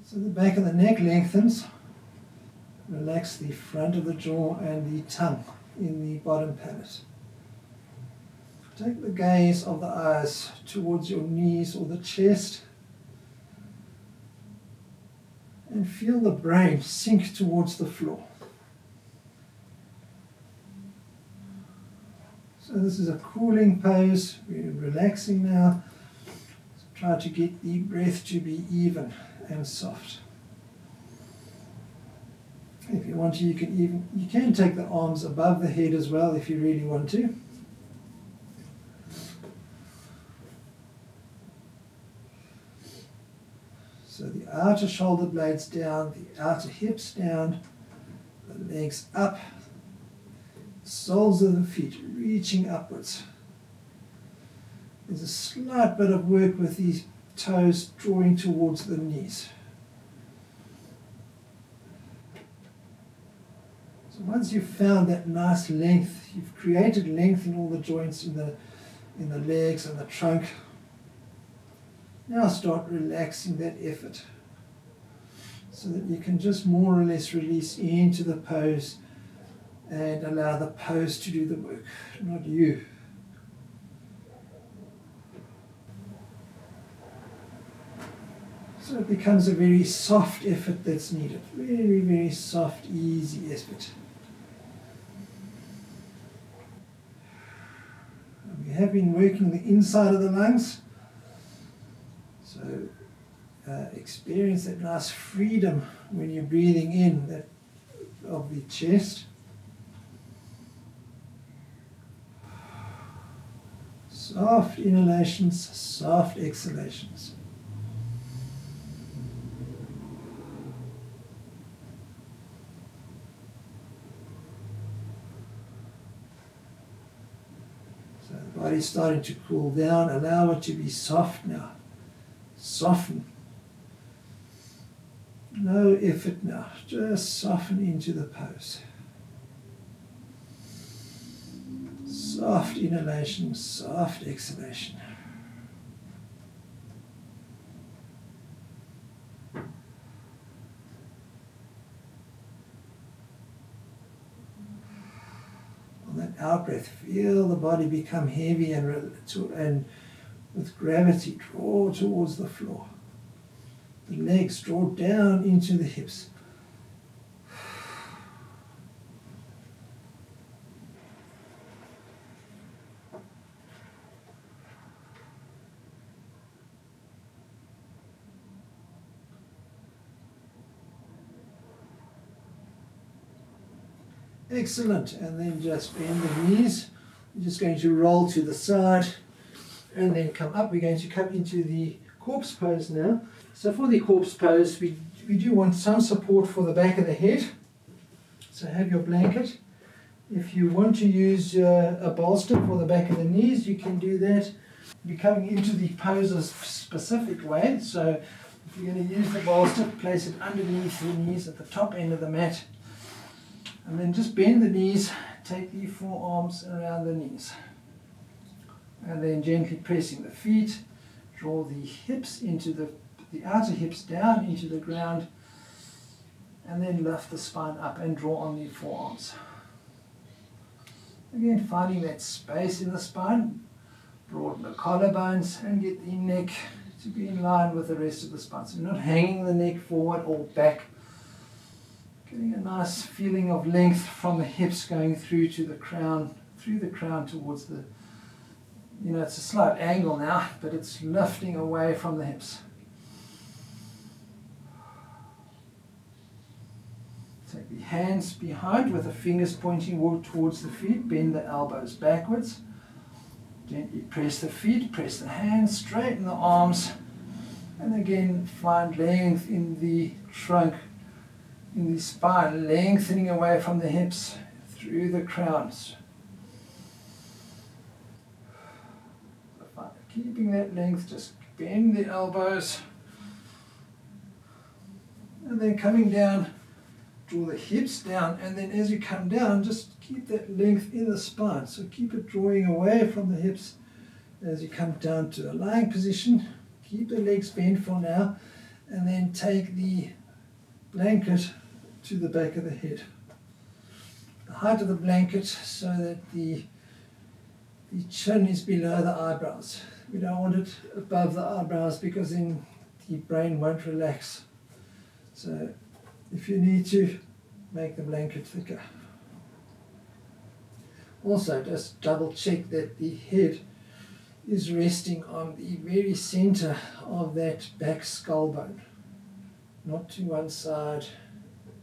Speaker 1: So the back of the neck lengthens. Relax the front of the jaw and the tongue in the bottom palate. Take the gaze of the eyes towards your knees or the chest, and feel the brain sink towards the floor. So this is a cooling pose. We're relaxing now. Try to get the breath to be even and soft. If you want to, you can take the arms above the head as well if you really want to. So the outer shoulder blades down, the outer hips down, the legs up, the soles of the feet reaching upwards. There's a slight bit of work with these toes drawing towards the knees. So once you've found that nice length, you've created length in all the joints in the legs and the trunk. Now start relaxing that effort so that you can just more or less release into the pose and allow the pose to do the work, not you. So it becomes a very soft effort that's needed. Very, very soft, easy effort. And we have been working the inside of the lungs. So
Speaker 2: experience that nice freedom when you're breathing in that of the chest. Soft inhalations, soft exhalations. So the body's starting to cool down. Allow it to be soft now. Soften. No effort now. Just soften into the pose. Soft inhalation, soft exhalation. On that out breath, feel the body become heavy and with gravity draw towards the floor. The legs draw down into the hips. Excellent, and then just bend the knees. We're just going to roll to the side and then come up. We're going to come into the corpse pose now. So for the corpse pose, we do want some support for the back of the head. So have your blanket. If you want to use a bolster for the back of the knees, you can do that. You're coming into the pose a specific way. So if you're going to use the bolster, place it underneath the knees at the top end of the mat. And then just bend the knees, take the forearms around the knees. And then gently pressing the feet, draw the hips into the outer hips down into the ground, and then lift the spine up and draw on the forearms. Again, finding that space in the spine, broaden the collarbones and get the neck to be in line with the rest of the spine. So not hanging the neck forward or back. Getting a nice feeling of length from the hips going through to the crown towards the, it's a slight angle now, but it's lifting away from the hips. Take the hands behind with the fingers pointing towards the feet, bend the elbows backwards. Gently press the feet, press the hands, straighten the arms, and again find length in the trunk, in the spine, lengthening away from the hips through the crowns. Keeping that length, just bend the elbows. And then coming down, draw the hips down, and then as you come down, just keep that length in the spine. So keep it drawing away from the hips as you come down to a lying position. Keep the legs bent for now, and then take the blanket to the back of the head. The height of the blanket so that the chin is below the eyebrows. We don't want it above the eyebrows because then the brain won't relax. So if you need to, make the blanket thicker. Also, just double check that the head is resting on the very center of that back skull bone. Not to one side,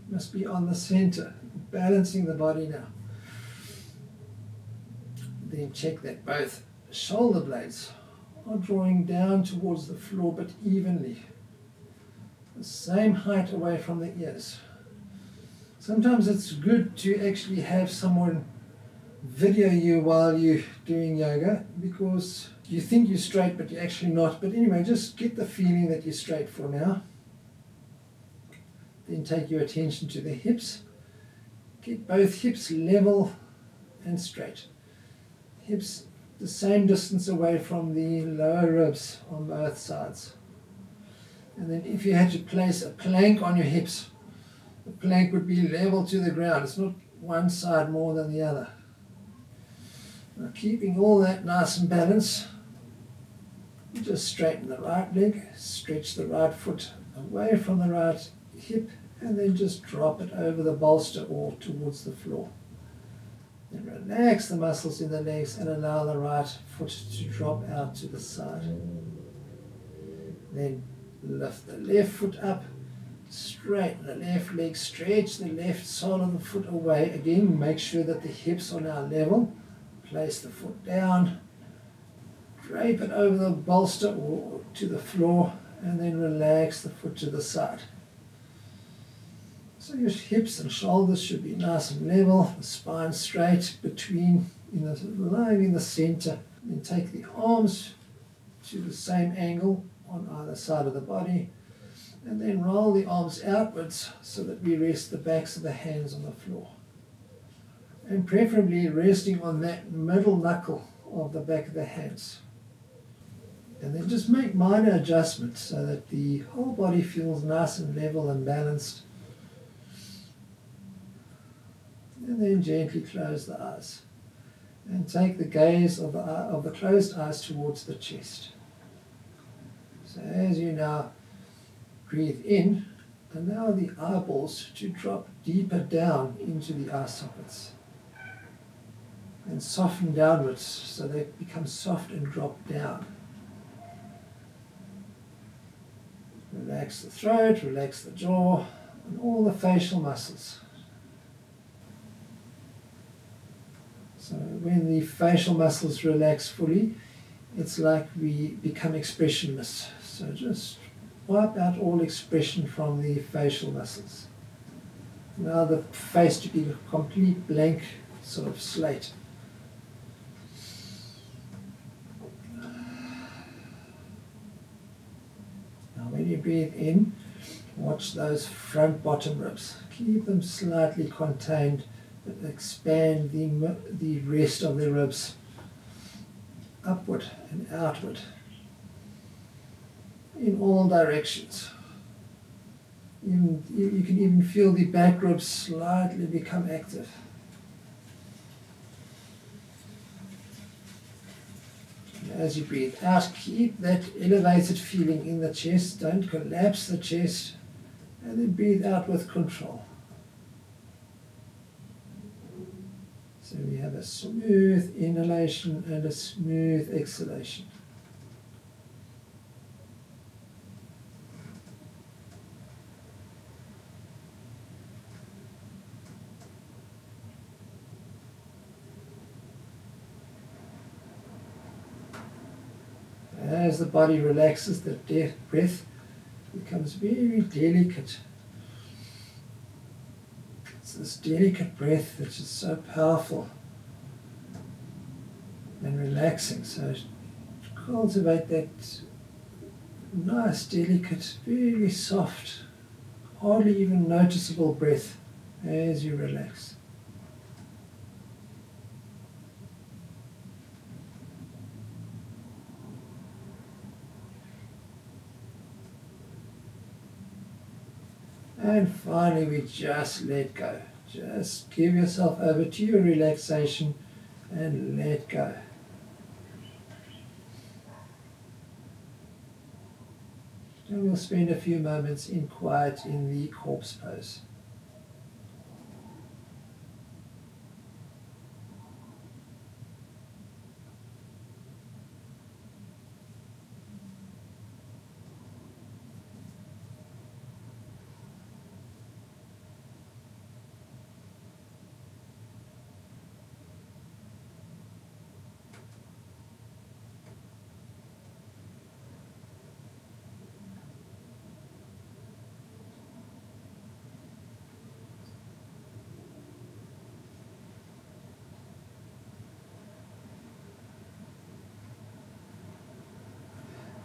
Speaker 2: must be on the center, balancing the body now. Then check that both shoulder blades are drawing down towards the floor but evenly. The same height away from the ears. Sometimes it's good to actually have someone video you while you're doing yoga because you think you're straight but you're actually not. But anyway, just get the feeling that you're straight for now. Then take your attention to the hips. Get both hips level and straight. Hips the same distance away from the lower ribs on both sides. And then if you had to place a plank on your hips, the plank would be level to the ground. It's not one side more than the other. Now keeping all that nice and balanced, you just straighten the right leg, stretch the right foot away from the right hip, and then just drop it over the bolster or towards the floor. Then relax the muscles in the legs and allow the right foot to drop out to the side. Then Lift the left foot up, straighten the left leg, stretch the left sole of the foot away. Again, make sure that the hips are now level. Place the foot down, drape it over the bolster or to the floor, and then relax the foot to the side. So your hips and shoulders should be nice and level, the spine straight lying in the center. Then take the arms to the same angle on either side of the body, and then roll the arms outwards so that we rest the backs of the hands on the floor. And preferably resting on that middle knuckle of the back of the hands. And then just make minor adjustments so that the whole body feels nice and level and balanced. And then gently close the eyes. And take the gaze of the closed eyes towards the chest. So as you now breathe in, allow the eyeballs to drop deeper down into the eye sockets. And soften downwards so they become soft and drop down. Relax the throat, relax the jaw, and all the facial muscles. So when the facial muscles relax fully, it's like we become expressionless. So just wipe out all expression from the facial muscles. Now the face to be a complete blank sort of slate. When you breathe in, watch those front bottom ribs. Keep them slightly contained, but expand the rest of the ribs upward and outward in all directions. You can even feel the back ribs slightly become active. As you breathe out, keep that elevated feeling in the chest. Don't collapse the chest. And then breathe out with control. So we have a smooth inhalation and a smooth exhalation. As the body relaxes, the breath becomes very delicate. It's this delicate breath that is so powerful and relaxing. So cultivate that nice, delicate, very soft, hardly even noticeable breath as you relax. And finally, we just let go. Just give yourself over to your relaxation and let go. And we'll spend a few moments in quiet in the corpse pose.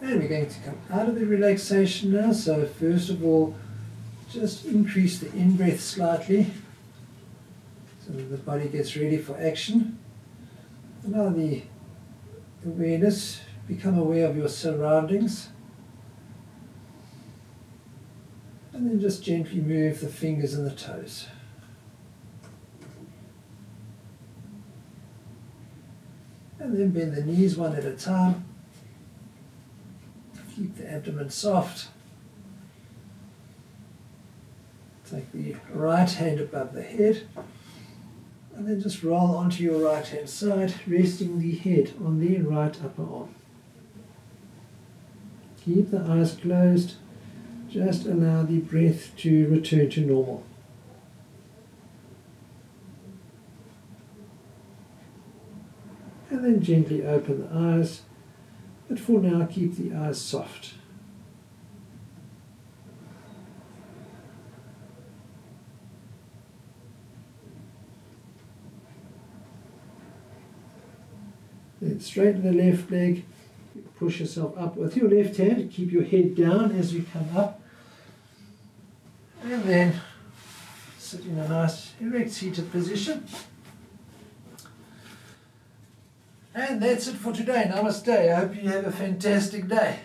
Speaker 2: And we're going to come out of the relaxation now. So first of all, just increase the in-breath slightly so that the body gets ready for action. Now the awareness, become aware of your surroundings. And then just gently move the fingers and the toes. And then bend the knees one at a time. Keep the abdomen soft. Take the right hand above the head. And then just roll onto your right hand side, resting the head on the right upper arm. Keep the eyes closed Just allow the breath to return to normal. And then gently open the eyes, but for now keep the eyes soft. Then straighten the left leg, push yourself up with your left hand, keep your head down as you come up, and then sit in a nice erect seated position. And that's it for today. Namaste. I hope you have a fantastic day.